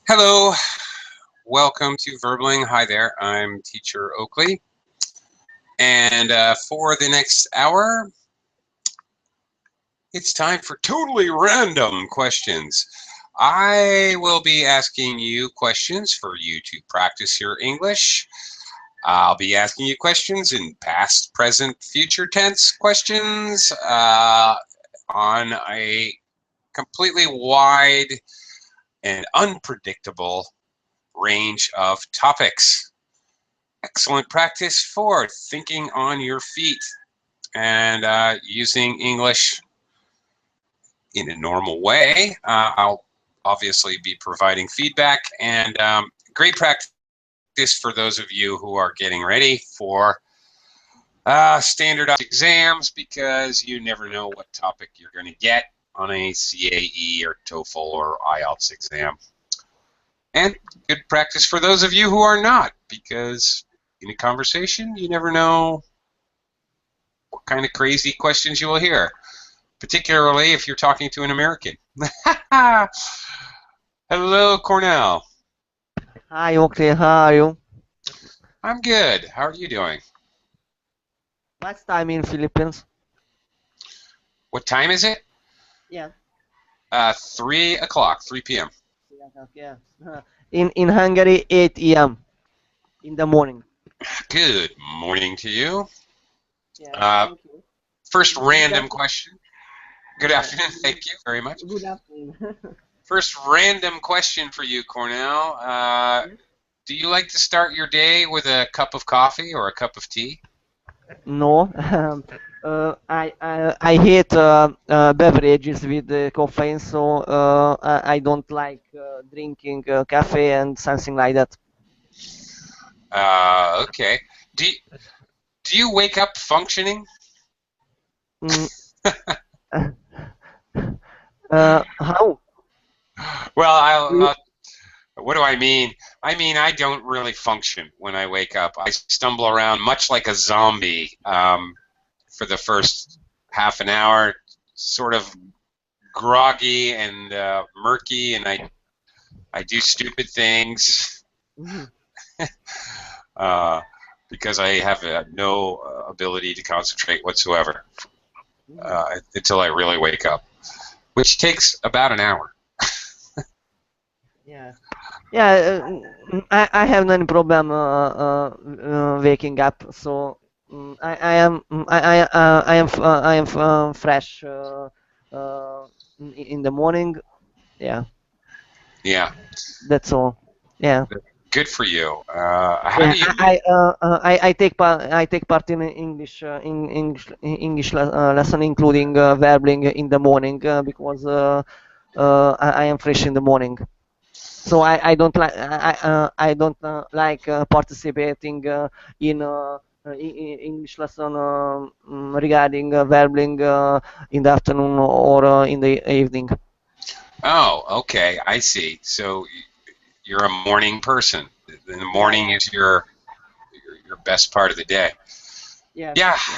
Hello, welcome to Verbling. Hi there, I'm teacher Oakley. And for the next hour, it's time for totally random questions. I will be asking you questions for you to practice your English. I'll be asking you questions in past, present, future tense questions on a completely wide and unpredictable range of topics. Excellent practice for thinking on your feet and using English in a normal way. I'll obviously be providing feedback and great practice for those of you who are getting ready for standardized exams, because you never know what topic you're going to get on a CAE or TOEFL or IELTS exam. And good practice for those of you who are not, because in a conversation, you never know what kind of crazy questions you will hear, particularly if you're talking to an American. Hello, Cornell. Hi, Oakley, how are you? I'm good. How are you doing? What's time in Philippines? What time is it? Yeah. 3 o'clock, 3 p.m. Yeah. In Hungary, 8 a.m. in the morning. Good morning to you. Yeah, thank you. First Good random afternoon. question. Good afternoon. Thank you very much. Good afternoon. First random question for you, Cornell. Do you like to start your day with a cup of coffee or a cup of tea? No, I hate beverages with caffeine, so I don't like drinking cafe and something like that. Okay. Do you, do you wake up functioning? Mm, how? Well, You- what do I mean? I mean, I don't really function when I wake up. I stumble around much like a zombie for the first half an hour, sort of groggy and murky, and I do stupid things Mhm. uh, because I have no ability to concentrate whatsoever until I really wake up, which takes about an hour. Yeah. Yeah, I have no problem waking up, so I am I am fresh in the morning. Yeah, Yeah, that's all. Yeah, good for you. How yeah. do you? I take part in English lesson, including verbling in the morning because I am fresh in the morning. So I don't like I don't like participating in English lesson regarding verbling in the afternoon or in the evening. Oh, okay, I see. So you're a morning person. The Yeah, morning yeah, is your best part of the day. yes, Yeah, yes.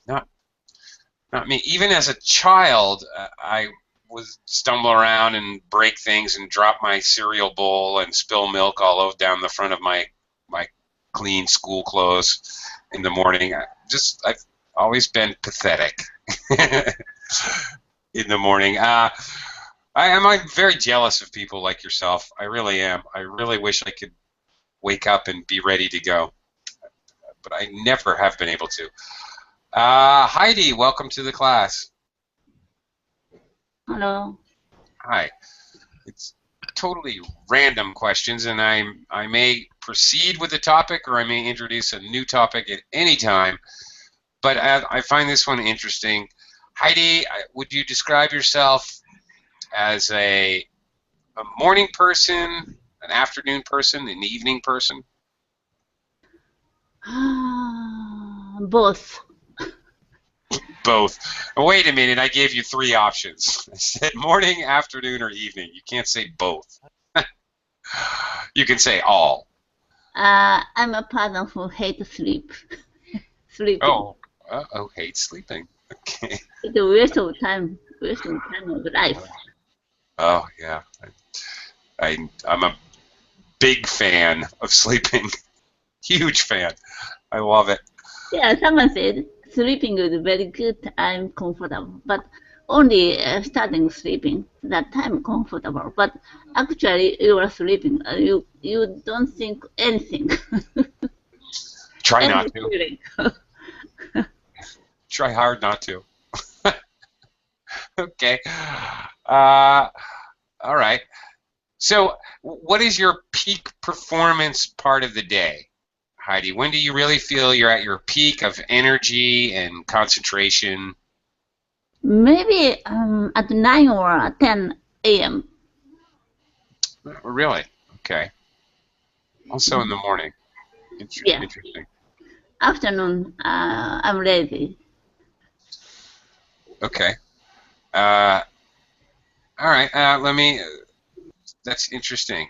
not not me. Even as a child, I was stumble around and break things and drop my cereal bowl and spill milk all over down the front of my clean school clothes in the morning. I've always been pathetic in the morning. I'm very jealous of people like yourself. I really am. I really wish I could wake up and be ready to go, but I never have been able to. Heidi, welcome to the class. Hello. Hi. It's totally random questions, and I may proceed with the topic or I may introduce a new topic at any time, but I find this one interesting. Heidi, would you describe yourself as a morning person, an afternoon person, an evening person? Both. Both. Wait a minute, I gave you three options. I said morning, afternoon, or evening. You can't say both. You can say all. I'm a person who hates sleeping. Oh, hate sleeping. Okay. It's a waste of time of life. Oh, yeah. I'm a big fan of sleeping. Huge fan. I love it. Yeah, someone said sleeping is very good. I'm comfortable, but only starting sleeping that time comfortable. But actually, you are sleeping. You don't think anything. Try Any not to. feeling. Try hard not to. Okay. All right. So, what is your peak performance part of the day, Heidi? When do you really feel you're at your peak of energy and concentration? Maybe at 9 or 10 a.m. Really? Okay. Also in the morning. Yeah. Interesting. Afternoon, I'm lazy. Okay. All right. That's interesting.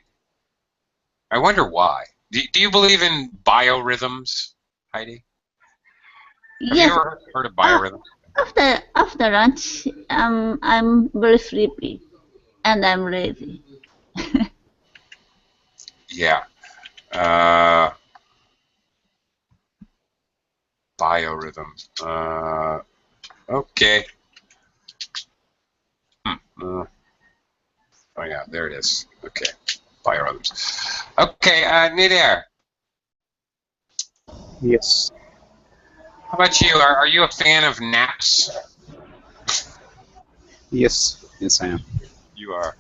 I wonder why. Do you believe in biorhythms, Heidi? Have you Yes. ever heard of biorhythms? After lunch, I'm very sleepy and I'm lazy. Yeah. Biorhythms. Okay. Oh yeah, there it is. Okay. Biorhythms. Okay, Nidair, Yes, how about you? Are you a fan of naps? yes, I am. You are.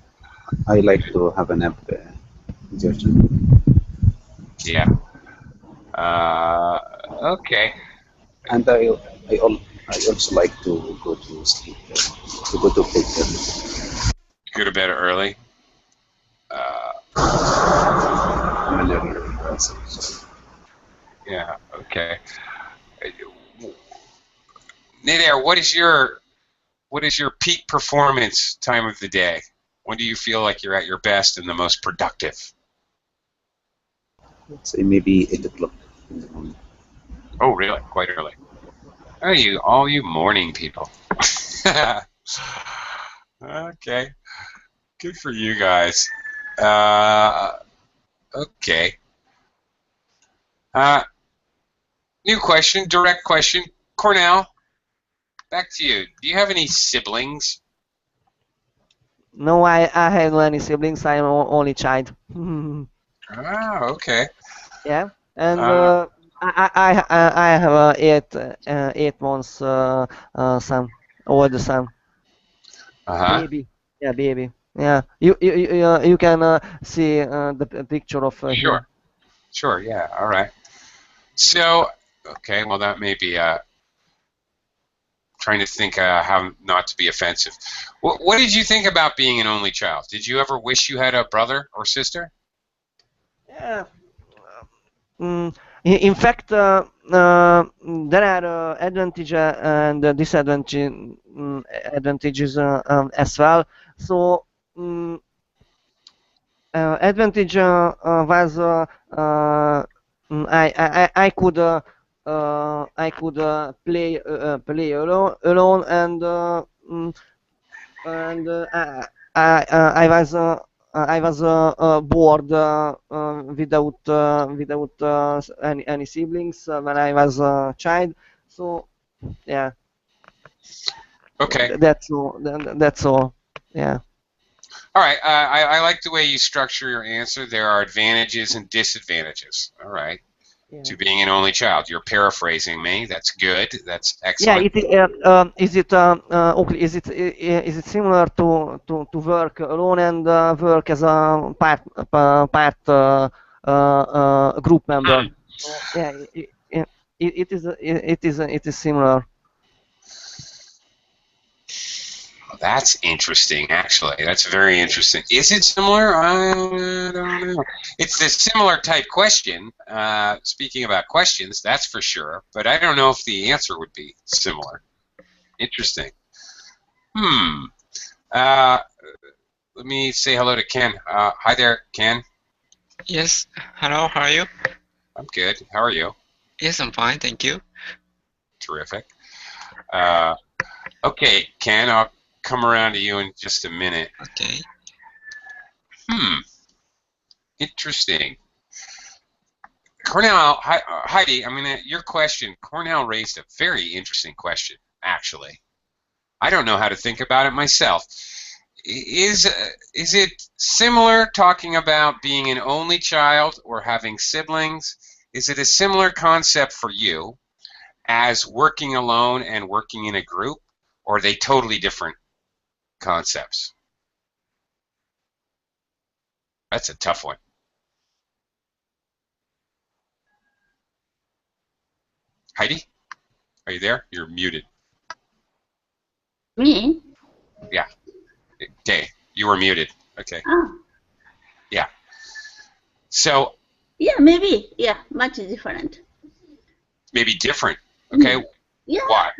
I like to have a nap, Georgian. Yeah. Okay. And I also like to go to sleep, to go to bed early. Go to bed early. I'm an early person, so Yeah. Okay. Nidair, what is your peak performance time of the day? When do you feel like you're at your best and the most productive? let's say maybe 8 o'clock in the morning. Oh, really? Quite early. All you morning people. Okay. Good for you guys. Okay. Uh, New question, direct question. Cornell, back to you. Do you have any siblings? No, I have no any siblings. I'm only child. Okay. Yeah, and Uh, I have a 8 months son, old son, uh-huh. baby. Yeah, baby. Yeah, you can see the picture of Sure. him. Sure, yeah. All right. So, okay, well, that may be trying to think how not to be offensive. What did you think about being an only child? Did you ever wish you had a brother or sister? Yeah. In fact, there are advantages and advantages as well. So, um, advantage was I could play alone and I was bored without any siblings when I was a child. So yeah, Okay. that's all. That's all. Yeah. All right. I like the way you structure your answer. There are advantages and disadvantages. All right. Yeah. To being an only child. You're paraphrasing me. That's good. That's Yeah, excellent. is it okay? Is it similar to work alone and work as a group member? So yeah, it is similar. That's interesting, actually. That's very interesting. Is it similar? I don't know. It's a similar type question. Speaking about questions, that's for sure. But I don't know if the answer would be similar. Interesting. Hmm. Uh, Let me say hello to Ken. Hi there, Ken. Yes. Hello, how are you? I'm good. How are you? Yes, I'm fine, thank you. Terrific. Okay, Ken, I'll come around to you in just a minute. Okay. Hmm. Interesting. Cornell, Heidi, I mean, your question, Cornell raised a very interesting question, actually. I don't know how to think about it myself. Is it similar talking about being an only child or having siblings? Is it a similar concept for you as working alone and working in a group, or are they totally different concepts? That's a tough one. Heidi, are you there? You're muted. Me? Yeah. Okay, you were muted. Okay. Ah, Yeah. So yeah, maybe. Yeah, much different. maybe different. Okay. Yeah. Why?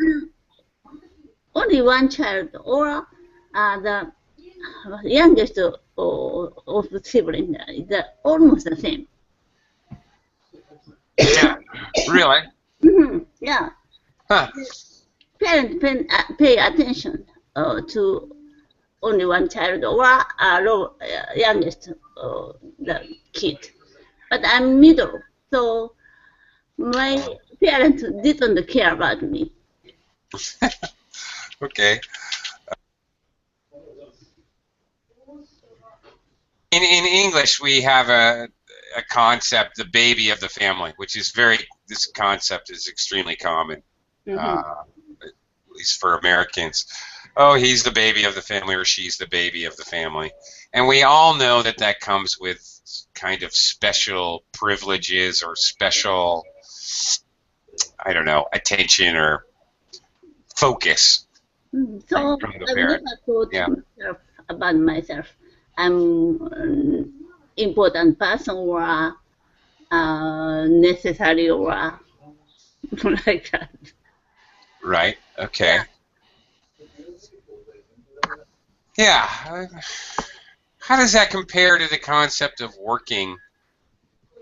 Only one child or the youngest of the sibling is almost the same. Yeah. Really? Yeah. Huh. Parents pay attention to only one child or youngest the kid. But I'm middle, so my parents didn't care about me. Okay. In English, we have a concept, the baby of the family, which is this concept is extremely common, at least for Americans. Oh, he's the baby of the family, or she's the baby of the family. And we all know that that comes with kind of special privileges or special, I don't know, attention or focus So from the I've parent. never thought Yeah. myself about myself. I'm an important person or necessary or like that. Right. Okay. Yeah. How does that compare to the concept of working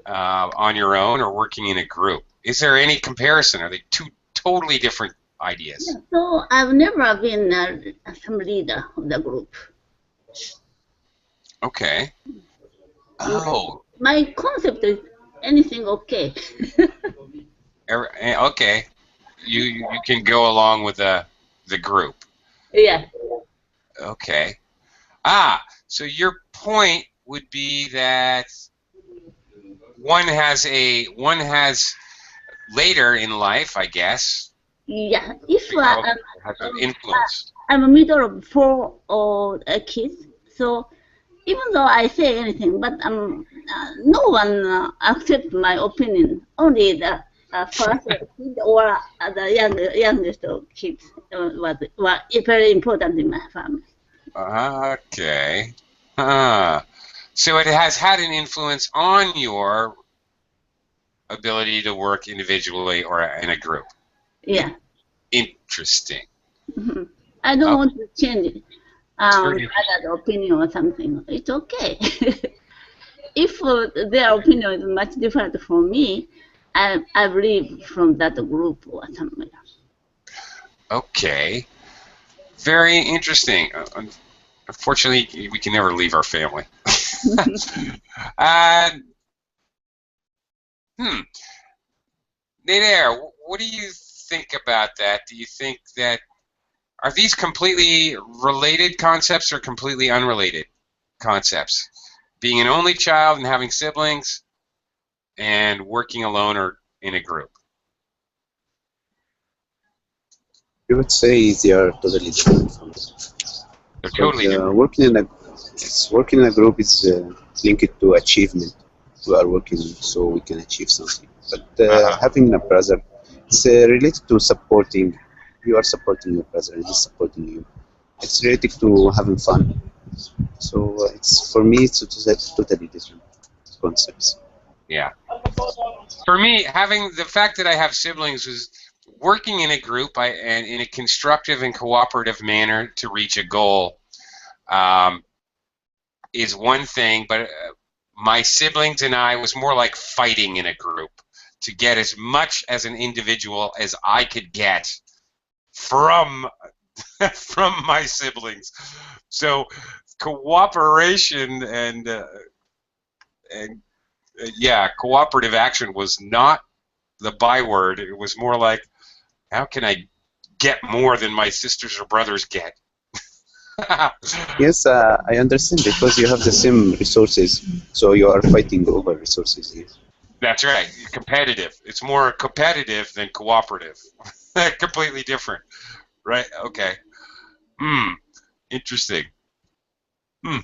on your own or working in a group? Is there any comparison? Are they two totally different ideas? Yeah, so I've never been some leader of the group. Okay. Oh. My concept is anything okay. Okay. You can go along with the group. Yeah. Okay. So your point would be that one has later in life, I guess. Yeah. If Has an influence. I'm a middle of four kids, so even though I say anything, but no one accepts my opinion. Only the first kid or the youngest of kids was very important in my family. Okay. So it has had an influence on your ability to work individually or in a group. Yeah. Interesting. I don't want to change very other opinion or something. It's okay. If their opinion is much different from me, I believe from that group or somewhere. Okay. Very interesting. Unfortunately, we can never leave our family. Nader, what do you think about that? Do you think that are these completely related concepts or completely unrelated concepts? Being an only child and having siblings and working alone or in a group? I would say they are totally different from this. They're totally different. Working in a group is linked to achievement. We are working so we can achieve something. But having a brother, it's related to supporting. You are supporting your brother, and he's supporting you. It's related to having fun. So it's for me, it's totally different concepts. Yeah. For me, having the fact that I have siblings was working in a group and in a constructive and cooperative manner to reach a goal is one thing, but my siblings and I was more like fighting in a group to get as much as an individual as I could get from from my siblings. So cooperation and And yeah, cooperative action was not the byword. It was more like, how can I get more than my sisters or brothers get? Yes, I understand because you have the same resources, so you are fighting over resources. Yes. That's right. Competitive. It's more competitive than cooperative. Completely different. Right? Okay. Hmm. Interesting. Hmm.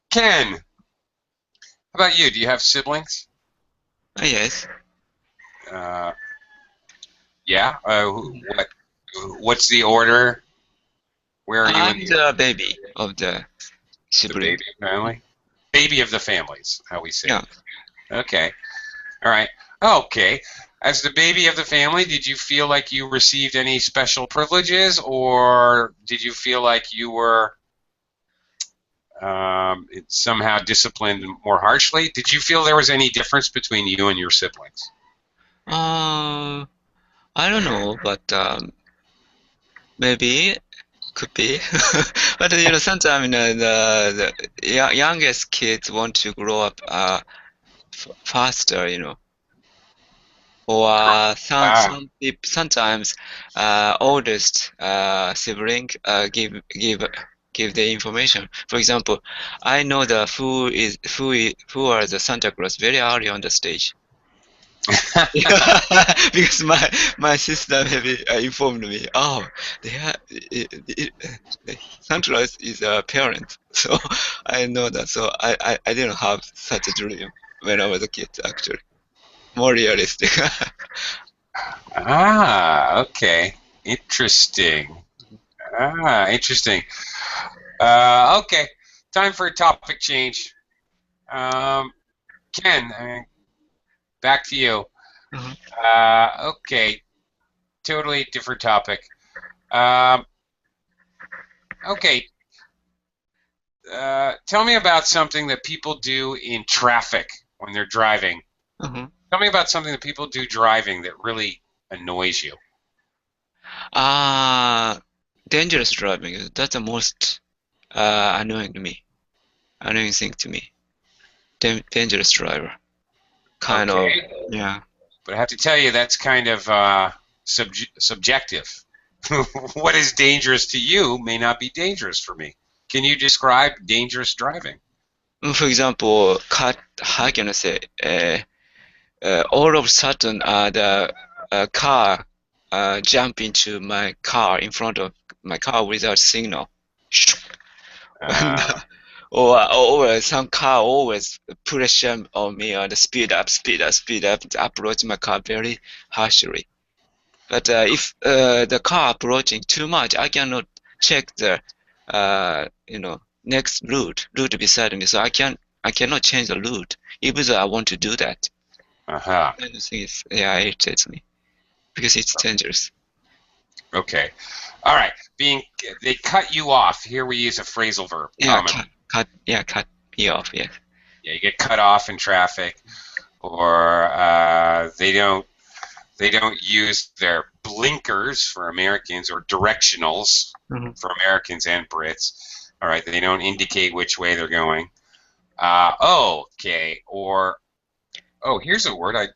Ken, how about you? Do you have siblings? Yes. Uh, yeah. What's the order? Where are you in I'm the the baby of the baby sibling. family? Baby of the families, how we say Yeah. it. Okay. All right. Okay. As the baby of the family, did you feel like you received any special privileges, or did you feel like you were somehow disciplined more harshly? Did you feel there was any difference between you and your siblings? I don't know, but maybe could be. But sometimes the youngest kids want to grow up faster, or Ah, sometimes oldest sibling give the information. For example, I know who are the Santa Claus very early on the stage. Because my sister maybe informed me. Oh, they are, Santa Claus is a parent, so I know that. So I didn't have such a dream when I was a kid. Actually, more realistic. okay. Interesting. Interesting. Okay. Time for a topic change. Ken, back to you. Mhm. Okay. Totally different topic. Um, okay. Tell me about something that people do in traffic when they're driving. Mhm. Tell me about something that people do driving that really annoys you. Ah, dangerous driving. That's the most annoying to me. Annoying thing to me. Dangerous driver. Kind of. Okay. Yeah. But I have to tell you, that's kind of subjective. What is dangerous to you may not be dangerous for me. Can you describe dangerous driving? For example, how can I say? All of a sudden, the car jump into my car in front of my car without signal. And, Uh, or some car always pressure on me on the speed up, approach my car very harshly. But if the car approaching too much, I cannot check the next route beside me. So I cannot change the route, even though I want to do that. uh-huh. And the thing is, yeah, it irritates me because it's dangerous. Okay. All right. They cut you off. Here we use a phrasal verb Yeah, commonly. cut me off. Yeah. Yeah, you get cut off in traffic, or they don't use their blinkers for Americans or directionals Mhm. for Americans and Brits. All right, they don't indicate which way they're going. Okay, or here's a word I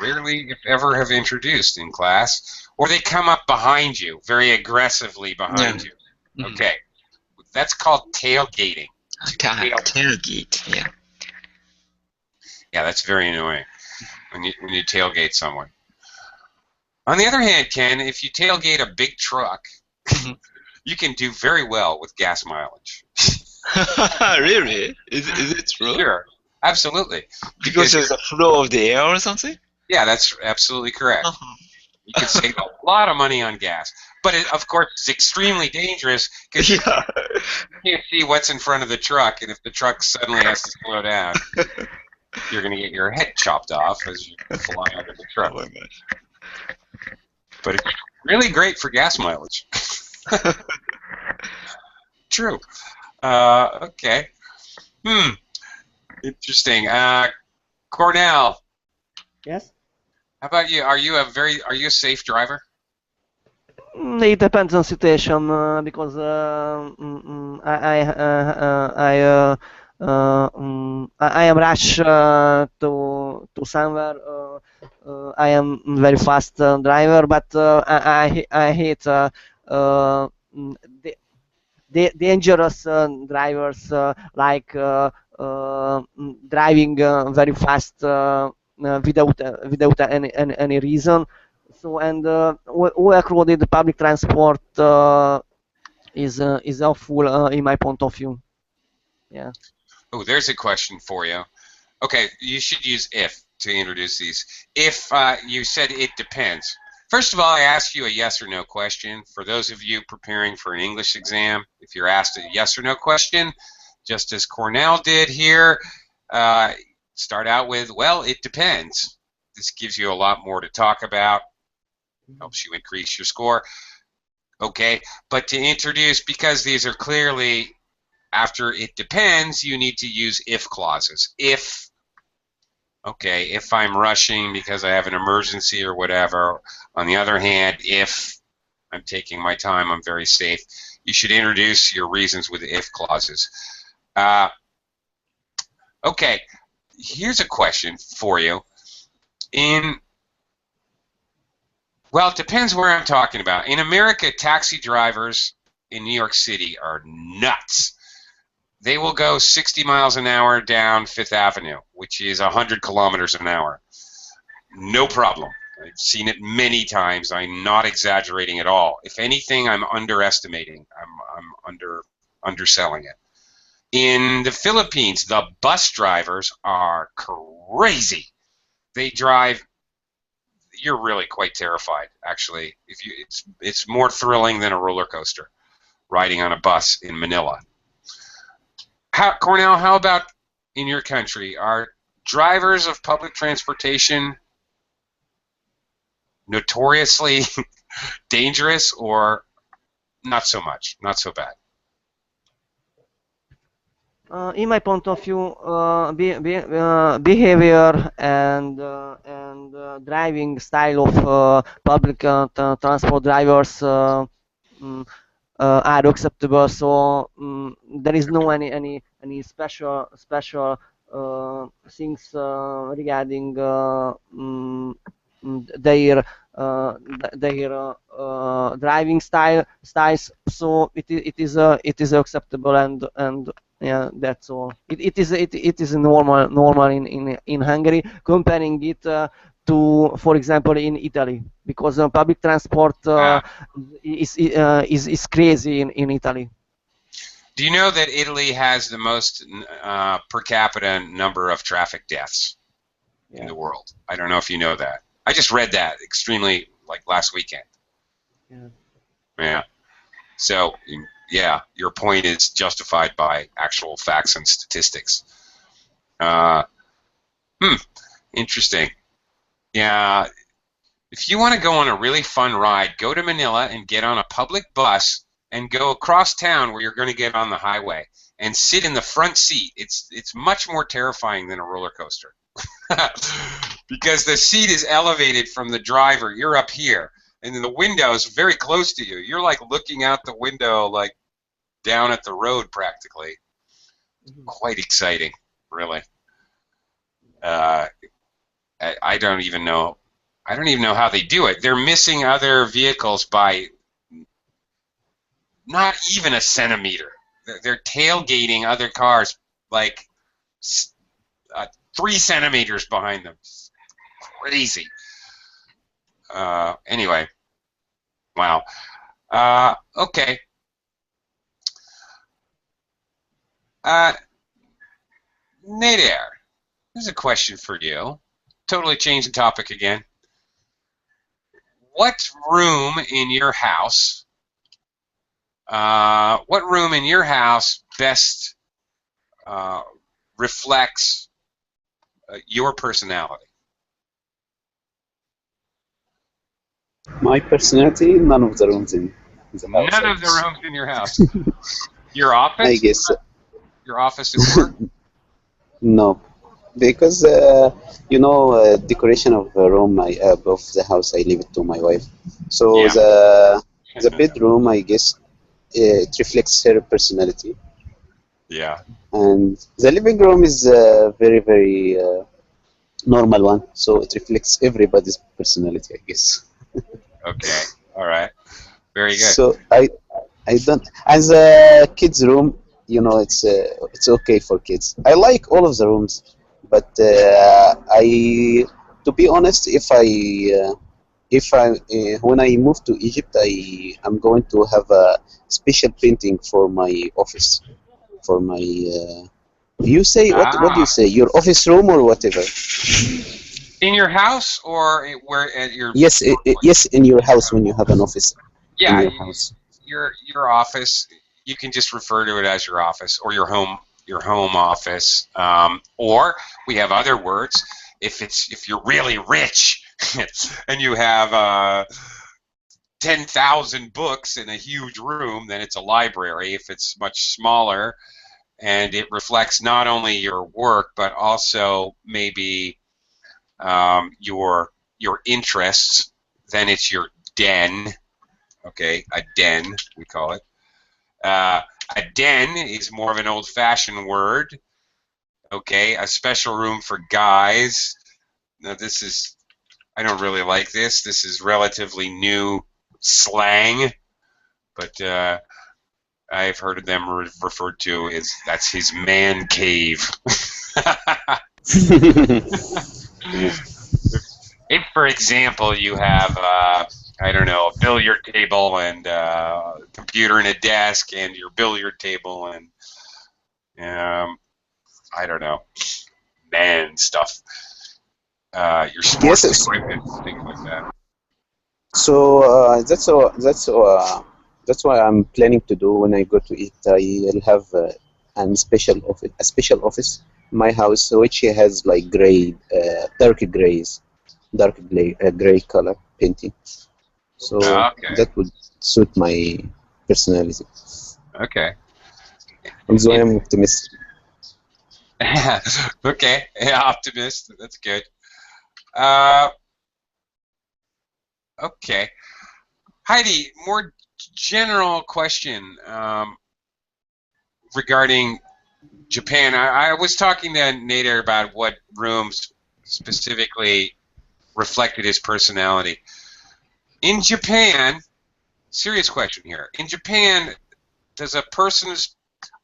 rarely, if ever, have introduced in class. Or they come up behind you, very aggressively Yeah. behind you. Mhm. Okay, that's called tailgating. To tail. Tailgate. Yeah. Yeah, that's very annoying when you tailgate someone. On the other hand, Ken, if you tailgate a big truck, Mhm. you can do very well with gas mileage. Really? Is it true? Sure, absolutely. Because there's a flow of the air or something? Yeah, that's absolutely correct. Uh-huh. You can save a lot of money on gas, but of course it's extremely dangerous because Yeah. you can't see what's in front of the truck, and if the truck suddenly has to slow down, you're going to get your head chopped off as you fly under the Oh truck. my gosh. But it's really great for gas mileage. True. Okay. Interesting. Cornell, Yes. how about you? Are you a safe driver? It depends on situation because I am rush to somewhere. I am very fast driver, but I hate the dangerous drivers driving very fast without any reason. So and overcrowded public transport is awful in my point of view. Yeah. Oh, there's a question for you. Okay, you should use if to introduce these. If you said it depends. First of all, I asked you a yes or no question. For those of you preparing for an English exam, if you're asked a yes or no question, just as Cornell did here, start out with, well, it depends. This gives you a lot more to talk about, helps you increase your score. Okay, but to introduce, because these are clearly after it depends, you need to use if clauses. If, okay, if I'm rushing because I have an emergency or whatever. On the other hand, if I'm taking my time, I'm very safe. You should introduce your reasons with if clauses. Okay, here's a question for you. Well, it depends where I'm talking about. In America, taxi drivers in New York City are nuts. They will go 60 miles an hour down Fifth Avenue, which is 100 kilometers an hour. No problem. I've seen it many times. I'm not exaggerating at all. If anything, I'm underestimating. I'm underselling it. In the Philippines, the bus drivers are crazy. They drive. You're really quite terrified, actually. It's more thrilling than a roller coaster, riding on a bus in Manila. Cornell, how about in your country? Are drivers of public transportation notoriously dangerous, or not so much, not so bad? In my point of view, behavior and driving style of public transport drivers are acceptable. So there is no any special things regarding their driving styles. So it is acceptable, and yeah, that's all. It is normal in Hungary, comparing it to, for example, in Italy, because public transport is crazy in Italy. Do you know that Italy has the most per capita number of traffic deaths in the world? I don't know if you know that. I just read that extremely, like, last weekend. Yeah. Yeah. So, yeah, your point is justified by actual facts and statistics. Interesting. Yeah. If you want to go on a really fun ride, go to Manila and get on a public bus and go across town where you're going to get on the highway and sit in the front seat. It's much more terrifying than a roller coaster. Because the seat is elevated from the driver. You're up here, and then the window is very close to you. You're like looking out the window, like down at the road practically. Quite exciting, really. I don't even know. I don't even know how they do it. They're missing other vehicles by not even a centimeter. They're tailgating other cars like 3 centimeters behind them. Crazy. Anyway, wow. Okay. Nader, here's a question for you. Totally change the topic again. What room in your house? What room in your house best reflects your personality? My personality, none of the rooms in the house. None of the rooms in your house. Your office? I guess. Your office at work? No, because decoration of a room of the house, I leave it to my wife. So Yeah. the bedroom, I guess, it reflects her personality. Yeah. And the living room is a very, very normal one, so it reflects everybody's personality, I guess. Okay. All right. Very good. So I don't. As a kids' room, it's okay for kids. I like all of the rooms, but to be honest, if I when I move to Egypt, I'm going to have a special painting for my office, for my. You say what do you Ah, say? Your office room or whatever? in your house or where at your Yes, workplace? yes, in your house when you have an office in Yeah, your house. your office. You can just refer to it as your office or your home office. Or we have other words. If you're really rich and you have 10,000 books in a huge room, then it's a library. If it's much smaller and it reflects not only your work but also maybe your interests, then it's your den. Okay, a den we call it. Uh, a den is more of an old-fashioned word. Okay, a special room for guys. Now I don't really like this. This is relatively new slang, but I've heard of them referred to as that's his man cave. If, for example, you have, I don't know, a billiard table and a computer and a desk and your billiard table and, I don't know, man stuff, your Yes, sports equipment, things like that. so that's what I'm planning to do when I go to it. I'll have a special office in my house, which has like gray color painting. So Okay, that would suit my personality. okay. That's why I'm optimistic. Okay, yeah, optimist, that's good. Uh, okay. Heidi, more general question regarding Japan. I was talking to Nader about what rooms specifically reflected his personality. In Japan, serious question here. In Japan, does a person's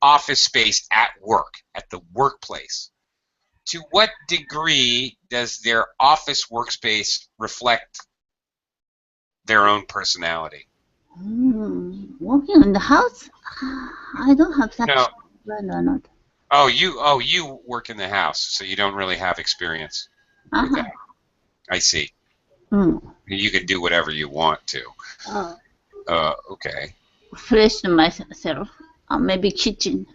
office space at work, at the workplace, to what degree does their office workspace reflect their own personality? Working in the house? I don't have such No. plan or not. Oh, you work in the house, so you don't really have experience with Uh-huh. that. I see. Mm. You can do whatever you want to. Okay. Fresh myself. Maybe kitchen.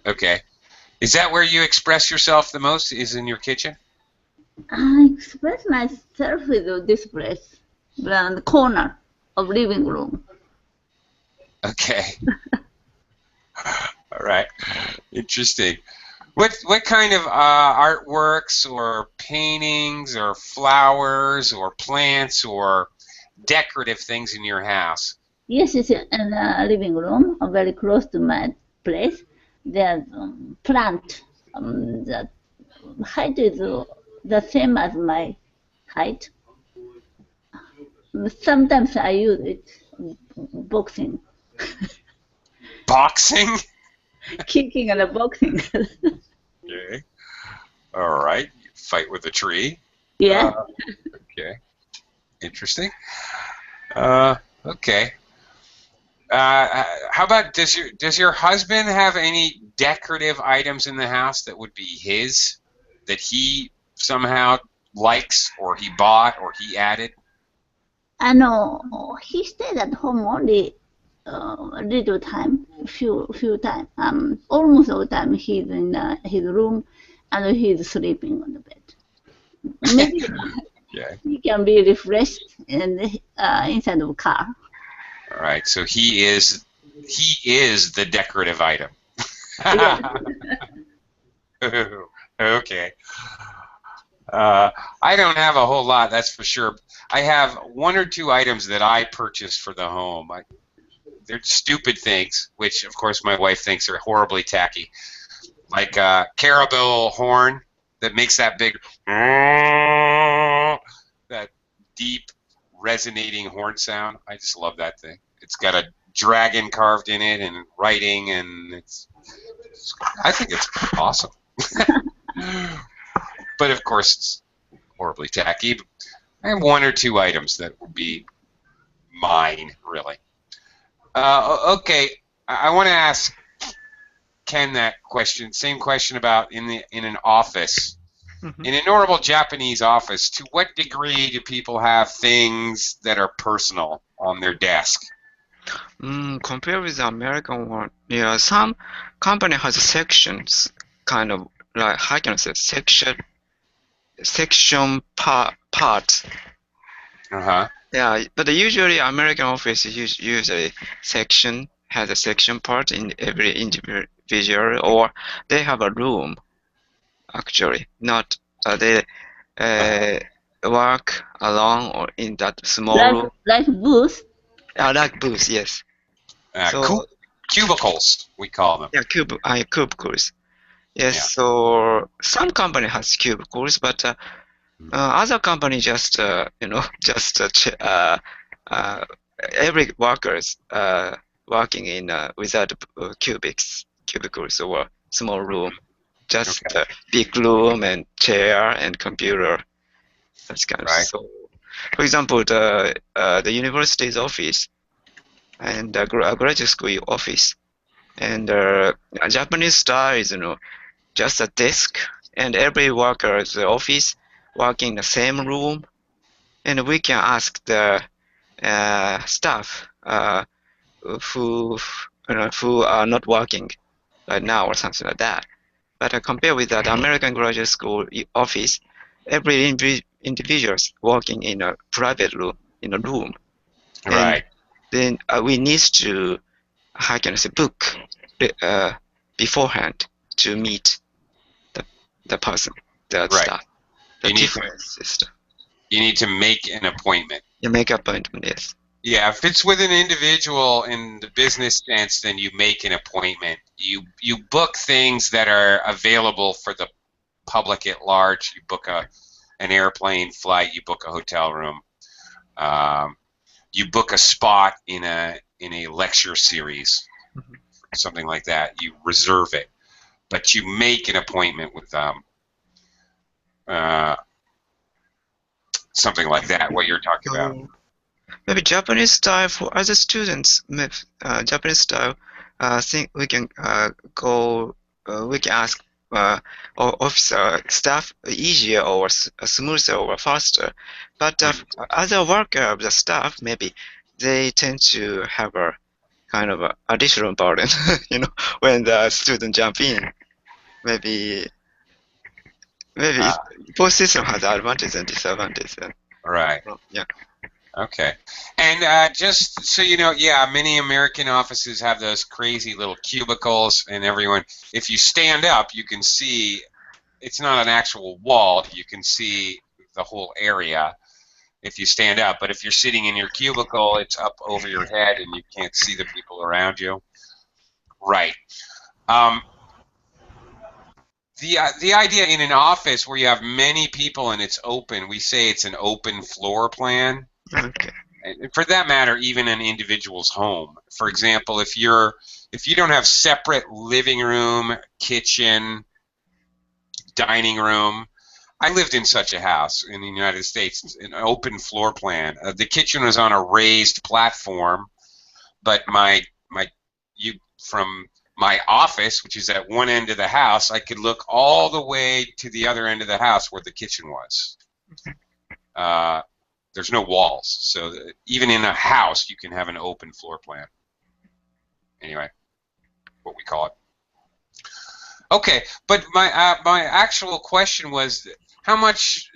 Okay. Is that where you express yourself the most? Is in your kitchen? I express myself with this place, the corner of living room. Okay. All right. Interesting. What kind of artworks or paintings or flowers or plants or decorative things in your house? Yes, it's in the living room, very close to my place. There's plant. The height is the same as my height. Sometimes I use it boxing, Boxing? kicking and boxing. Okay. All right. Fight with a tree. Yeah. Okay. Interesting. Okay. How about does your husband have any decorative items in the house that would be his that he somehow likes or he bought or he added? I know he stayed at home only a little time, few time. Almost all the time he's in his room and he's sleeping on the bed. Maybe Yeah. he can be refreshed inside of a car. All right. So he is the decorative item. Yeah. Okay. I don't have a whole lot, that's for sure. I have one or two items that I purchased for the home. they're stupid things, which of course my wife thinks are horribly tacky, like a carabelle horn that makes that big, that deep resonating horn sound. I just love that thing. It's got a dragon carved in it and writing, and I think it's awesome. But of course it's horribly tacky. I have one or two items that would be mine, really. Okay, I want to ask Ken that question. Same question about in an office. Mhm. In a normal Japanese office, to what degree do people have things that are personal on their desk? Compared with the American one, yeah, some company has sections, kind of like how can I say section part. Uh-huh. Yeah, but usually American office usually section has a section part in every individual, or they have a room actually, not they work alone or in that small room. Like booth. Like booth, yes. So Cubicles, we call them. yeah, cubicles. Yes, Yeah. so some company has cubicles, but other company just every workers working in without cubicles or small room, just Okay. big room and chair and computer. That's kind of Right. so. For example, the university's office and graduate school office and Japanese style is just a desk and every worker's office working in the same room, and we can ask the staff who who are not working right now or something like that. But compared with that American graduate school office, every individuals working in a private room, in a room, and Right. then we need to how can I say book beforehand to meet the person, the Right. staff. The You need to- different system. You need to make an appointment. You make appointment, yes. Yeah, if it's with an individual in the business sense, then you make an appointment. You book things that are available for the public at large. You book an airplane flight. You book a hotel room. You book a spot in a lecture series, something like that. You reserve it, but you make an appointment with something like that. What you're talking about. Maybe Japanese style for other students. Japanese style. Think we can go. We can ask officer staff easier or smoother or faster. But other worker, the staff, maybe they tend to have a kind of additional burden. When the student jump in, maybe both system has advantage and disadvantage. Right. Yeah. Okay. And just so you know, yeah, many American offices have those crazy little cubicles, and everyone, if you stand up, you can see, it's not an actual wall, you can see the whole area if you stand up, but if you're sitting in your cubicle, it's up over your head and you can't see the people around you. Right. The idea in an office where you have many people and it's open, we say it's an open floor plan. Okay. And for that matter, even an individual's home. For example, if you don't have separate living room, kitchen, dining room. I lived in such a house in the United States, an open floor plan. The kitchen was on a raised platform, but from my office, which is at one end of the house, I could look all the way to the other end of the house where the kitchen was. There's no walls, so even in a house, you can have an open floor plan. Anyway, what we call it. Okay, but my actual question was, how much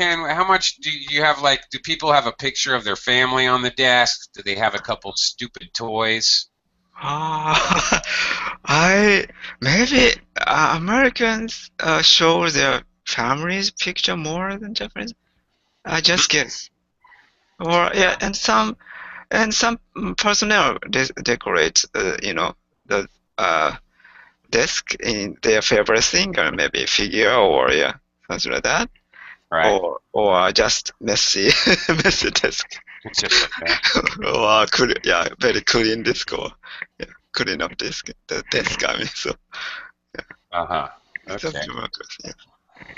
do you have? Like, do people have a picture of their family on the desk? Do they have a couple stupid toys? Maybe Americans show their families picture more than Japanese. I just guess. Or yeah, and some And some personnel decorate, the desk in their favorite thing, or maybe figure, or yeah, something like that. Right. Or just messy, messy desk. It's just a mess. Or very clean desk, or yeah, clean up desk, the desk. I mean, so it's Okay. a democracy. Yeah.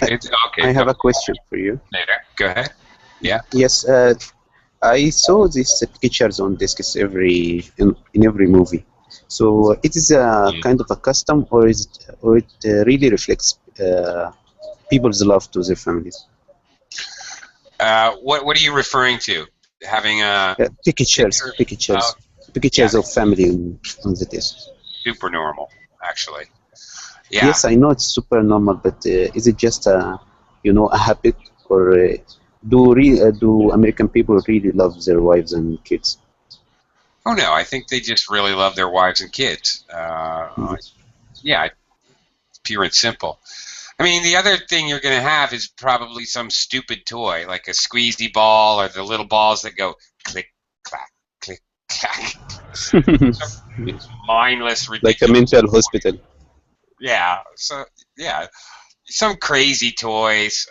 It's okay. I have Go a question for you. later. Go ahead. Yeah. Yes, I saw these pictures on discs in every movie. So it is a kind of a custom, or it really reflects people's love to their families. What are you referring to? Having a Pictures, picture? pictures, Yeah, pictures of family on the disc. super normal, actually. Yeah. Yes, I know it's super normal, but is it just a habit, or do American people really love their wives and kids? Oh no, I think they just really love their wives and kids. Yeah, pure and simple. I mean, the other thing you're going to have is probably some stupid toy, like a squeezy ball or the little balls that go click, clack, click, clack. It's mindless, Like a ridiculous. mental hospital. Yeah. So yeah, some crazy toys,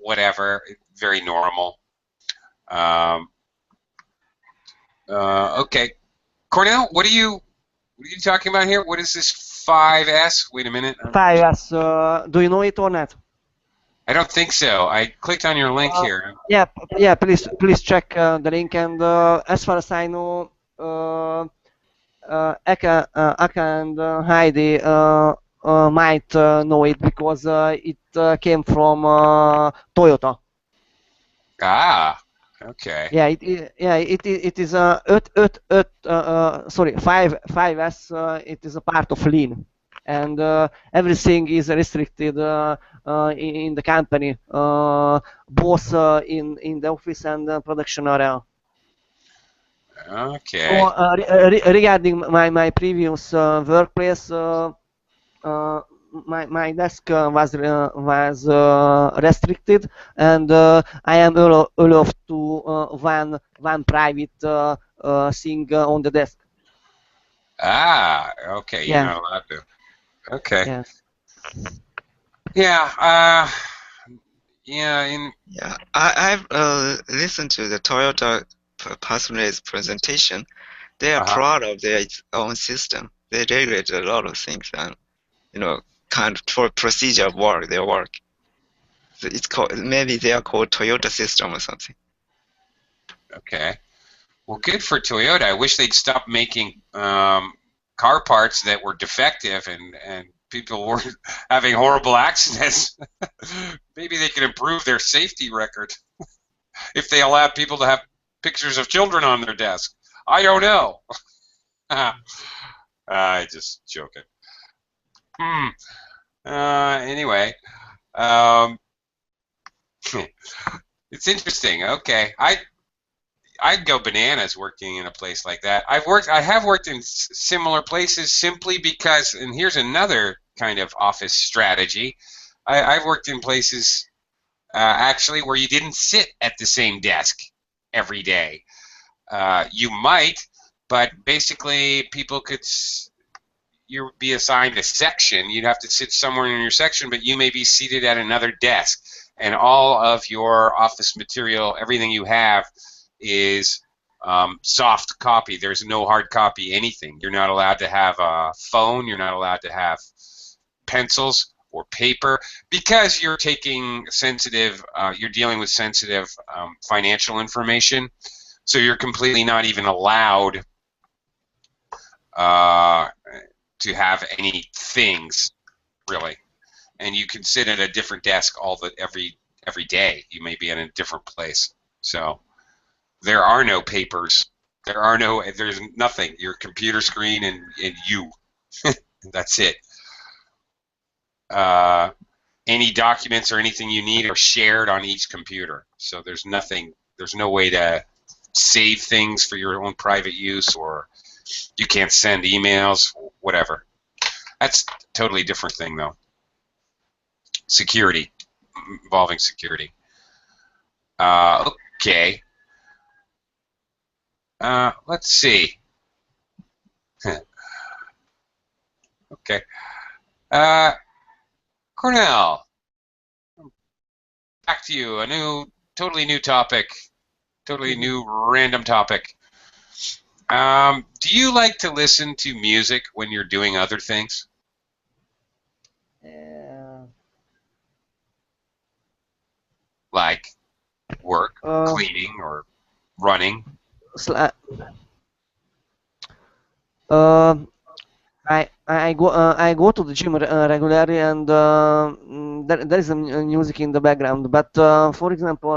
whatever. Very normal. Um, okay, Cornell, what are you talking about here? What is this 5S? Wait a minute. 5S, do you know it or not? I don't think so. I clicked on your link here. Yeah. Please check the link. And as far as I know, Aka and Heidi might know it because it came from Toyota. Ah, okay. Yeah, it is sorry, 5S. It is a part of Lean, and everything is restricted in the company, both in the office and production area. Okay. So regarding my previous workplace, my desk was restricted, and I am allowed to one private thing on the desk. Ah, okay. You're Yeah, not allowed to. Okay. yeah. Yeah. Yeah. Yeah, I've listened to the Toyota person's presentation. They are proud of their own system. They regulate a lot of things, and kind of for procedure of work, their work. So it's called, maybe they are called Toyota system or something. Okay. Well, good for Toyota. I wish they'd stop making car parts that were defective and people were having horrible accidents. Maybe they could improve their safety record if they allowed people to have pictures of children on their desk. I don't know. I just joking. Anyway, it's interesting. Okay, I'd go bananas working in a place like that. I have worked in similar places simply because, and here's another kind of office strategy. I've worked in places actually where you didn't sit at the same desk every day. You might, but basically people could. You would be assigned a section. You'd have to sit somewhere in your section, but you may be seated at another desk, and all of your office material, everything you have, is soft copy. There's no hard copy anything. You're not allowed to have a phone. You're not allowed to have pencils or paper because you're taking sensitive. You're dealing with sensitive financial information, so you're completely not even allowed to have any things really. And you can sit at a different desk every day. You may be in a different place. So there are no papers. There's nothing. Your computer screen and you. That's it. Any documents or anything you need are shared on each computer. So there's nothing. There's no way to save things for your own private use, or you can't send emails, whatever. That's a totally different thing, though. Security, involving security. Okay. Let's see. Okay. Cornell, back to you. Totally new topic. Totally new random topic. Do you like to listen to music when you're doing other things? Like work, cleaning, or running? I go to the gym regularly, and there is music in the background. But for example,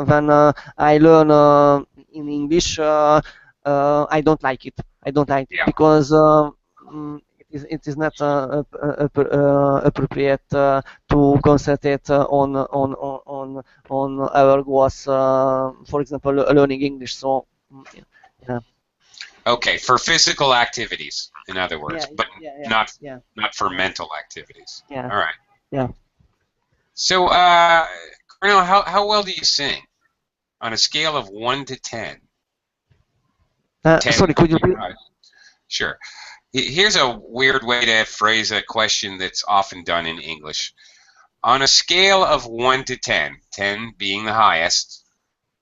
when I learn in English, I don't like it. I don't like it Yeah. because it is not appropriate to concentrate on our goals. For example, learning English. So yeah. Okay, for physical activities, in other words, Yeah, but yeah, not yeah, not for mental activities. yeah, All right. yeah. So, Cornell, how well do you sing on a scale of 1 to 10? 10 Sorry, could you being please? the highest. Sure. Here's a weird way to phrase a question that's often done in English. On a scale of 1 to 10, 10 being the highest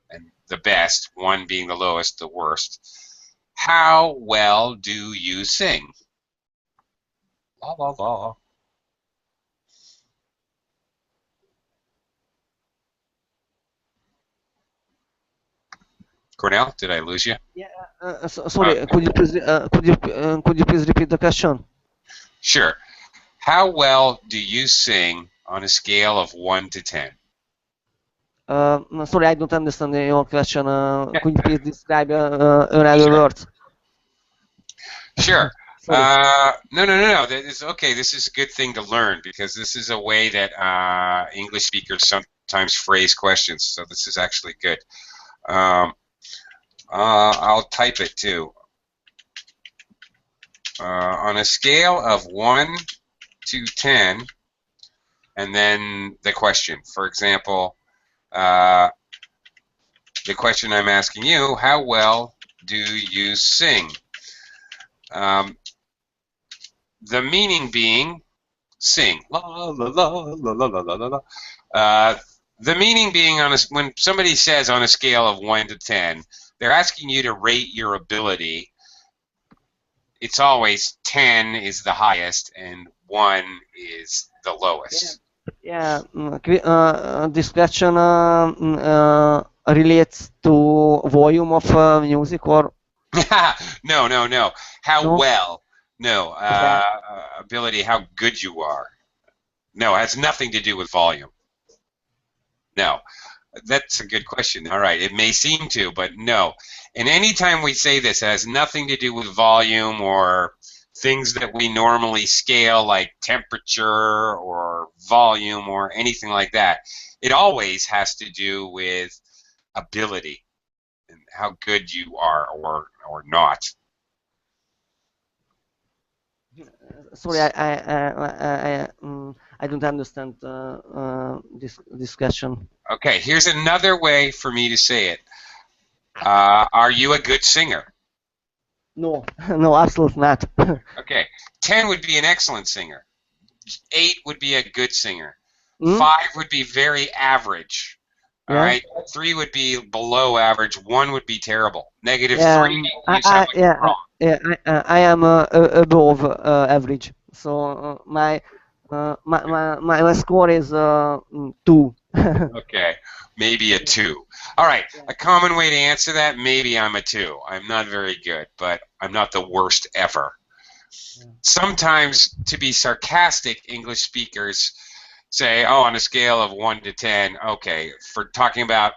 and the best, 1 being the lowest, the worst, how well do you sing? La la la. Cornell, did I lose you? Yeah. Sorry, could you please repeat the question? Sure. How well do you sing on a scale of 1 to 10? No, sorry, I don't understand your question. Could you please describe another Sure. words? Sure. Sorry. No. That is okay. This is a good thing to learn because this is a way that English speakers sometimes phrase questions. So this is actually good. I'll type it too. On a scale of 1 to 10, and then the question. For example, the question I'm asking you, how well do you sing? The meaning being sing. La la la la la la la la. The meaning being when somebody says on a scale of 1 to 10, they're asking you to rate your ability. It's always 10 is the highest and 1 is the lowest. Yeah. This question relates to volume of music or No. How no? well? No. Okay. Ability, how good you are. No, it has nothing to do with volume. No. That's a good question. All right. It may seem to, but no. And anytime we say this, it has nothing to do with volume or things that we normally scale like temperature or volume or anything like that. It always has to do with ability and how good you are or not. Sorry, I don't understand this question. Okay, here's another way for me to say it. Are you a good singer? No, no, absolutely not. Okay, 10 would be an excellent singer. 8 would be a good singer. Hmm? 5 would be very average. All Yeah. right. 3 would be below average. 1 would be terrible. Negative Yeah, 3, you sound like you're wrong. I am above average. So my score is 2. Okay, maybe a 2. All right, a common way to answer that, maybe I'm a 2. I'm not very good, but I'm not the worst ever. Sometimes, to be sarcastic, English speakers say, oh, on a scale of 1 to 10, okay, for talking about,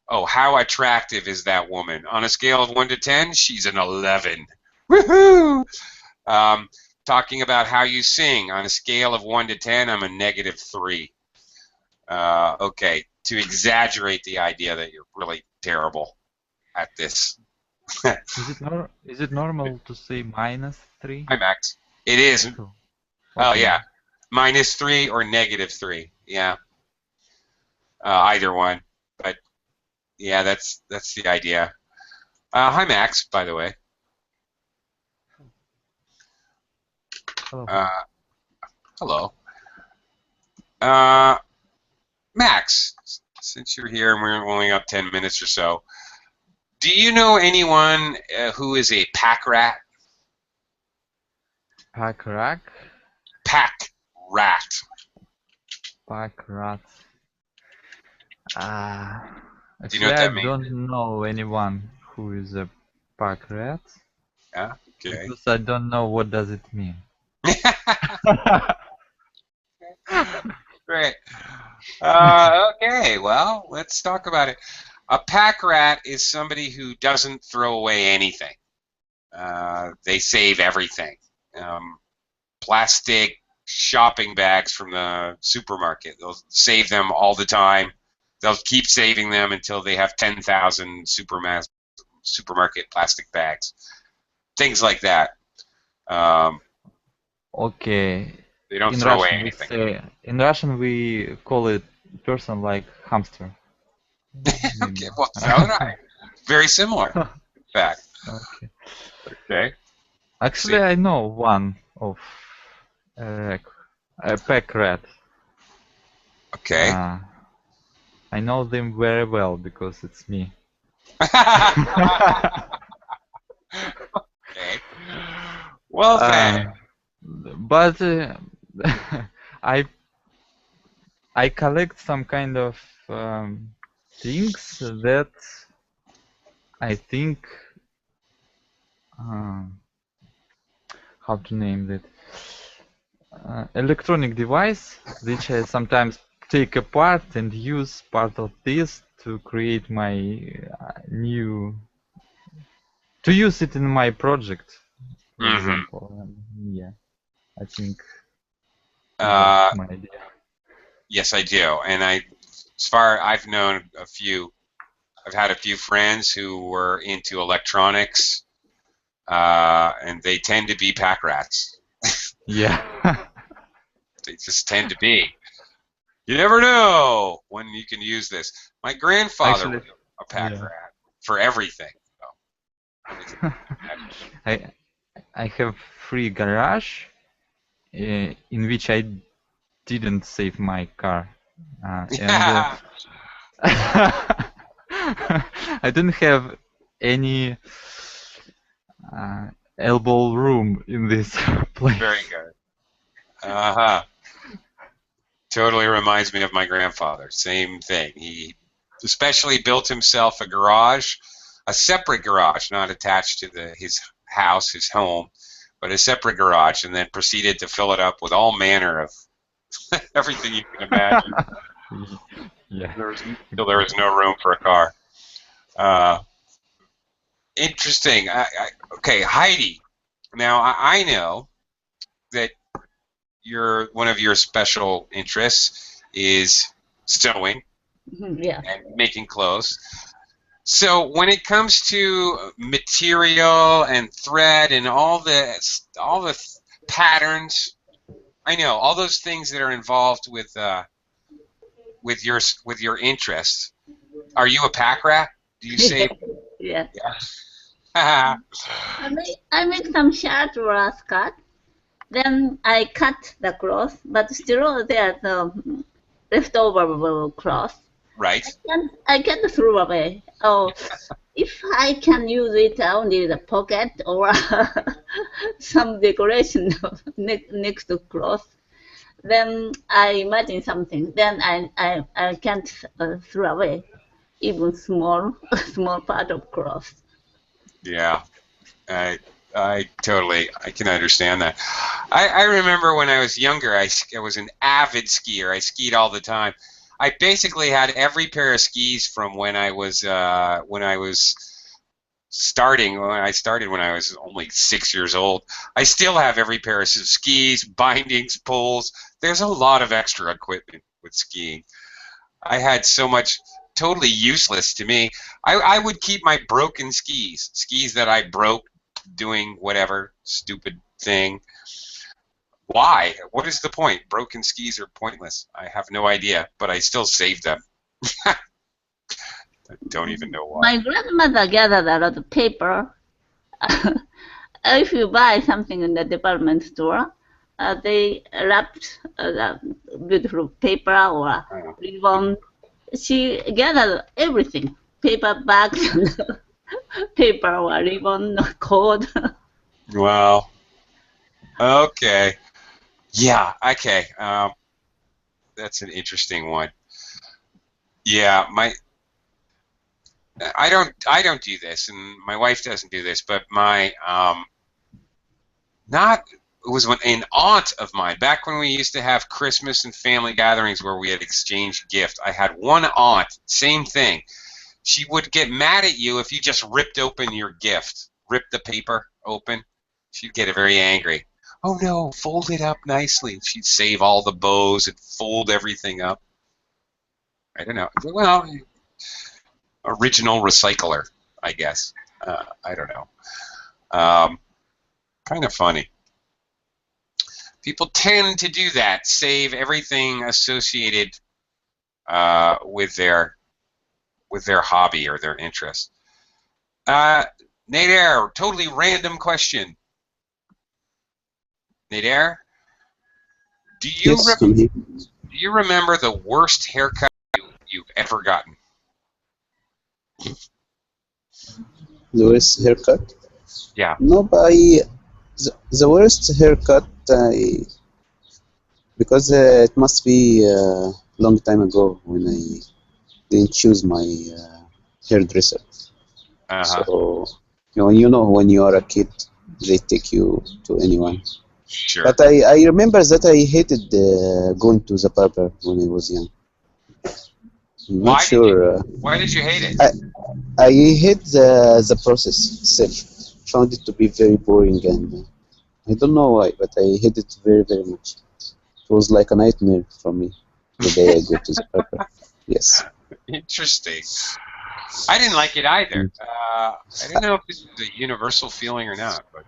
oh, how attractive is that woman? On a scale of 1 to 10, she's an 11. Woohoo! Talking about how you sing, on a scale of 1 to 10, I'm a negative 3. Okay, to exaggerate the idea that you're really terrible at this. Is it normal to say -3? Hi, Max. It is. So, Oh, okay. yeah. -3 or -3. Yeah. Either one. But, yeah, that's the idea. Hi, Max, by the way. Hello. Hello. Max, since you're here and we're only got 10 minutes or so, do you know anyone who is a pack rat? Packrat. Pack rat. Packrat. Do you know Actually, what I that means? don't know anyone who is a packrat Yeah. Okay. because I don't know what does it mean. Great. Okay. Well, let's talk about it. A pack rat is somebody who doesn't throw away anything. They save everything. Plastic shopping bags from the supermarket. They'll save them all the time. They'll keep saving them until they have 10,000 supermarket plastic bags. Things like that. Okay. They don't In throw away Russian we anything. say, in Russian we call it person like hamster. Okay, well, so would I. Very similar, in fact. Okay. Okay. Actually, I know one of a pack rat. Okay. I know them very well because it's me. Okay. Well then. But I collect some kind of things that I think how to name it, electronic device which I sometimes take apart and use part of this to create my to use it in my project, for example. Yeah, I think that's my idea. Yes, I do. And as far I've known I've had a few friends who were into electronics, and they tend to be pack rats. Yeah. They just tend to be. You never know when you can use this. My grandfather was a pack rat for everything. So. I have free garage in which I didn't save my car, and I didn't have any elbow room in this place. Very good. Totally reminds me of my grandfather. Same thing. He especially built himself a garage, a separate garage, not attached to his house, his home, but a separate garage, and then proceeded to fill it up with all manner of everything you can imagine. Yeah. Until there was no room for a car. Interesting. Okay, Heidi. Now I know that one of your special interests is sewing and making clothes. So when it comes to material and thread and all the patterns, I know all those things that are involved with your interests. Are you a pack rat? Do you save? Yeah. Yeah. I make some shirt or a skirt. Then I cut the cloth, but still there's leftover cloth. Right. I can't throw away. Oh, if I can use it only the pocket or some decoration next to cloth, then I imagine something. Then I can't throw away even small part of cloth. Yeah. I can understand that. I remember when I was younger, I was an avid skier. I skied all the time. I basically had every pair of skis from when I started when I was only 6 years old. I still have every pair of skis, bindings, poles. There's a lot of extra equipment with skiing. I had so much totally useless to me. I would keep my broken skis that I broke doing whatever stupid thing. Why? What is the point? Broken skis are pointless. I have no idea, but I still saved them. I don't even know why. My grandmother gathered a lot of paper. If you buy something in the department store, they wrapped beautiful paper or ribbon. She gathered everything, paper bags, paper or ribbon, cord. Well, okay. Yeah, okay. That's an interesting one. Yeah, I don't do this, and my wife doesn't do this, but my it was an aunt of mine, back when we used to have Christmas and family gatherings where we had exchanged gifts. I had one aunt, same thing. She would get mad at you if you just ripped open your gift, ripped the paper open. She'd get very angry. Oh no, fold it up nicely. She'd save all the bows and fold everything up. I don't know. Well, original recycler, I guess. I don't know. Kind of funny. People tend to do that, save everything associated with their hobby or their interest. Nader, totally random question. Nader, do you remember the worst haircut you've ever gotten? The worst haircut? Yeah. No, but the worst haircut, because it must be a long time ago when I didn't choose my hairdresser. So, you know, when you are a kid, they take you to anyone. Sure. But I remember that I hated going to the barber when I was young. I'm not sure. Why did you hate it? I hate the process itself. Found it to be very boring, and I don't know why, but I hate it very, very much. It was like a nightmare for me the day I go to the barber. Yes. Interesting. I didn't like it either. I don't know if this is a universal feeling or not, but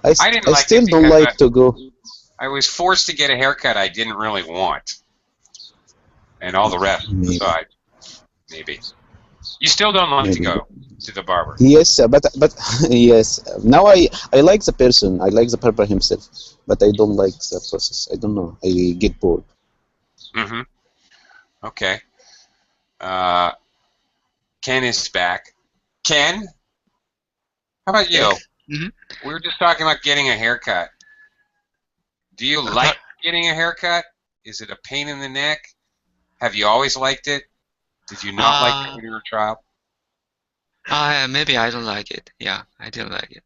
I still don't like to go. I was forced to get a haircut I didn't really want, and all the rest aside, maybe. You still don't like to go to the barber? Yes, but yes. Now I like the person. I like the barber himself, but I don't like the process. I don't know. I get bored. Mm-hmm. Okay. Ken is back. Ken, how about you? Mm-hmm. We were just talking about getting a haircut. Do you like getting a haircut? Is it a pain in the neck? Have you always liked it? Did you not like it when you were a child? Maybe I don't like it. Yeah, I didn't like it.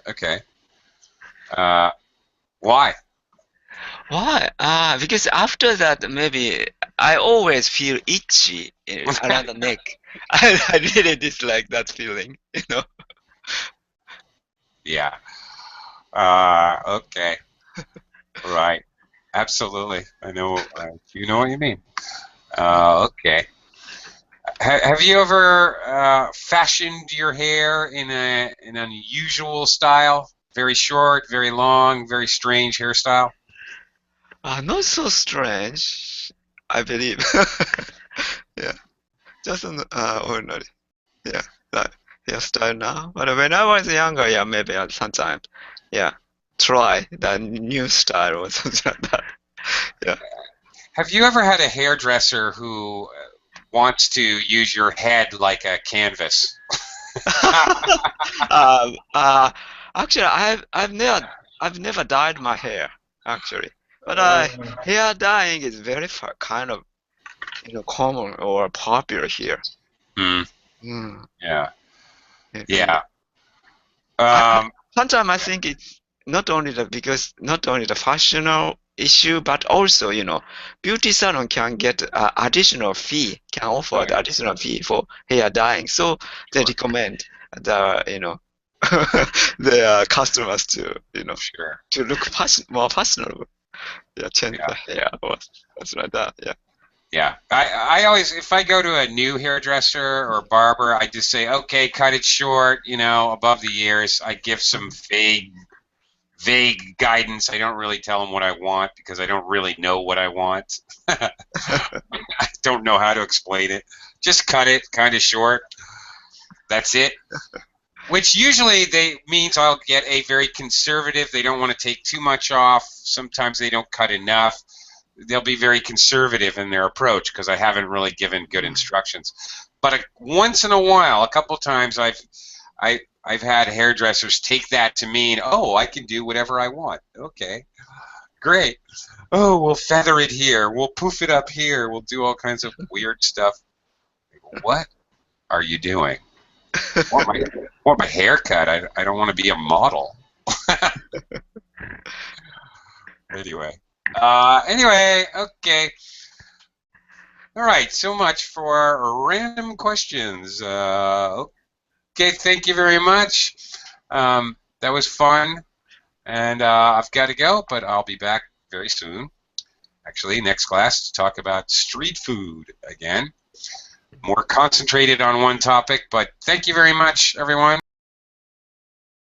Okay. Why? Why? Because after that, maybe I always feel itchy around the neck. I really dislike that feeling, you know. Yeah. Okay. Right. Absolutely. I know. You know what you mean. Okay. Have you ever fashioned your hair in an unusual style? Very short, very long, very strange hairstyle? Not so strange, I believe. Yeah, just an ordinary. Yeah, that hairstyle now. But when I was younger, yeah, maybe sometimes, yeah, try the new style or something like that. Yeah. Have you ever had a hairdresser who wants to use your head like a canvas? Actually, I've never dyed my hair, actually. But hair dyeing is very kind of, common or popular here. Yeah. Yeah. Sometimes I think it's not only the fashional issue, but also, beauty salon can get additional fee, can offer the additional fee for hair dyeing. So they recommend the, their customers to, to look more fashionable. Yeah, change the hair or something like that. Yeah. Yeah, I always, if I go to a new hairdresser or barber, I just say, okay, cut it short, above the ears. I give some vague guidance. I don't really tell them what I want because I don't really know what I want. I don't know how to explain it. Just cut it kind of short. That's it. Which usually means I'll get a very conservative. They don't want to take too much off. Sometimes they don't cut enough. They'll be very conservative in their approach because I haven't really given good instructions. But once in a while, a couple times, I've had hairdressers take that to mean, oh, I can do whatever I want. Okay, great. Oh, we'll feather it here. We'll poof it up here. We'll do all kinds of weird stuff. What are you doing? I want my hair cut. I don't want to be a model. Anyway, okay. All right, so much for random questions. Okay, thank you very much. That was fun, and I've got to go, but I'll be back very soon. Actually, next class to talk about street food again. More concentrated on one topic, but thank you very much, everyone.